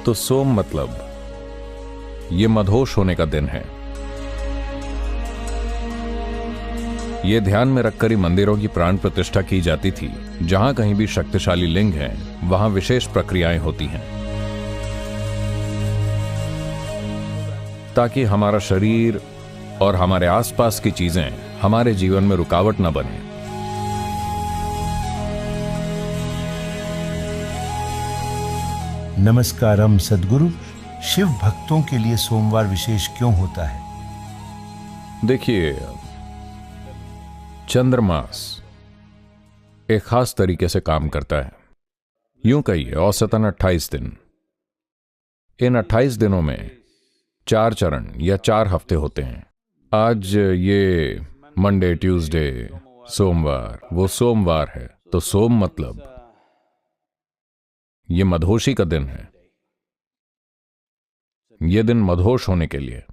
तो सोम मतलब ये मदहोश होने का दिन है। ये ध्यान में रखकर ही मंदिरों की प्राण प्रतिष्ठा की जाती थी। जहां कहीं भी शक्तिशाली लिंग हैं, वहां विशेष प्रक्रियाएं होती हैं ताकि हमारा शरीर और हमारे आसपास की चीजें हमारे जीवन में रुकावट न बने। नमस्कारम सद्गुरु। शिव भक्तों के लिए सोमवार विशेष क्यों होता है? देखिए, चंद्रमास एक खास तरीके से काम करता है। यूं कहिए औसतन 28 दिन। इन 28 दिनों में 4 चरण या 4 हफ्ते होते हैं। आज ये मंडे, ट्यूसडे, सोमवार, वो सोमवार है। तो सोम मतलब ये मदहोशी का दिन है। ये दिन मदहोश होने के लिए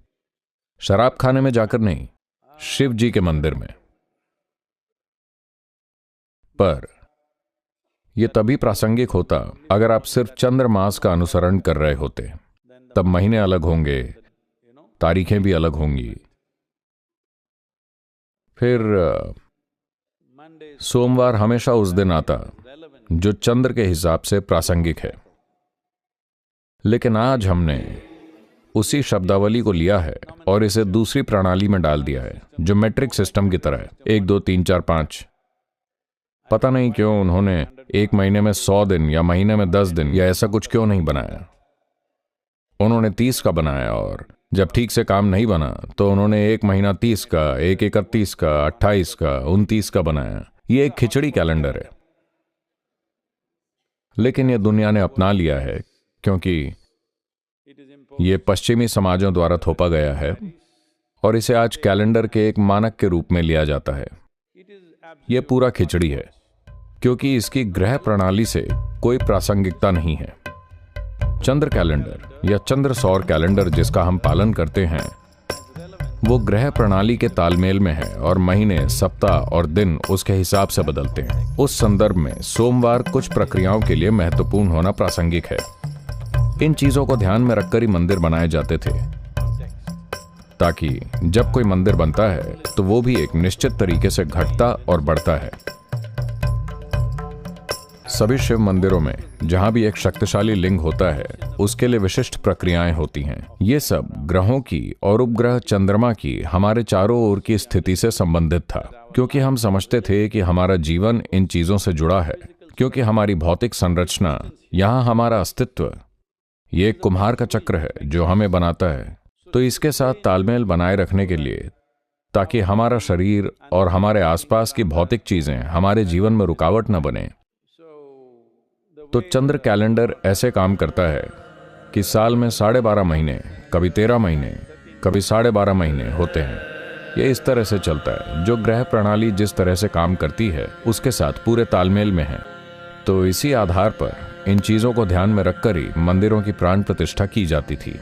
शराब खाने में जाकर नहीं, शिव जी के मंदिर में। पर यह तभी प्रासंगिक होता अगर आप सिर्फ चंद्रमास का अनुसरण कर रहे होते। तब महीने अलग होंगे, तारीखें भी अलग होंगी। फिर सोमवार हमेशा उस दिन आता जो चंद्र के हिसाब से प्रासंगिक है। लेकिन आज हमने उसी शब्दावली को लिया है और इसे दूसरी प्रणाली में डाल दिया है जो मैट्रिक सिस्टम की तरह है। 1 2 3 4 5। पता नहीं क्यों उन्होंने एक महीने में 100 दिन या महीने में 10 दिन या ऐसा कुछ क्यों नहीं बनाया। उन्होंने 30 का बनाया और जब ठीक से काम नहीं बना तो उन्होंने एक महीना 30 का, एक 31 का, 28 का, 29 का बनाया। ये एक खिचड़ी कैलेंडर है। लेकिन यह दुनिया ने अपना लिया है क्योंकि ये पश्चिमी समाजों द्वारा थोपा गया है और इसे आज कैलेंडर के एक मानक के रूप में लिया जाता है। यह पूरा खिचड़ी है क्योंकि इसकी ग्रह प्रणाली से कोई प्रासंगिकता नहीं है। चंद्र कैलेंडर या चंद्र सौर कैलेंडर जिसका हम पालन करते हैं वो ग्रह प्रणाली के तालमेल में है और महीने, सप्ताह और दिन उसके हिसाब से बदलते हैं। उस संदर्भ में सोमवार कुछ प्रक्रियाओं के लिए महत्वपूर्ण होना प्रासंगिक है। इन चीजों को ध्यान में रखकर ही मंदिर बनाए जाते थे ताकि जब कोई मंदिर बनता है तो वो भी एक निश्चित तरीके से घटता और बढ़ता है। सभी शिव मंदिरों में जहां भी एक शक्तिशाली लिंग होता है उसके लिए विशिष्ट प्रक्रियाएं होती हैं। ये सब ग्रहों की और उपग्रह चंद्रमा की हमारे चारों ओर की स्थिति से संबंधित था क्योंकि हम समझते थे कि हमारा जीवन इन चीजों से जुड़ा है। क्योंकि हमारी भौतिक संरचना, यहां हमारा अस्तित्व, ये एक कुम्हार का चक्र है जो हमें बनाता है। तो इसके साथ तालमेल बनाए रखने के लिए ताकि हमारा शरीर और हमारे आसपास की भौतिक चीजें हमारे जीवन में रुकावट न बने, तो चंद्र कैलेंडर ऐसे काम करता है कि साल में 12.5 महीने, कभी 13 महीने, कभी 12.5 महीने होते हैं। ये इस तरह से चलता है। जो ग्रह प्रणाली जिस तरह से काम करती है उसके साथ पूरे तालमेल में है। तो इसी आधार पर इन चीजों को ध्यान में रखकर ही मंदिरों की प्राण प्रतिष्ठा की जाती थी।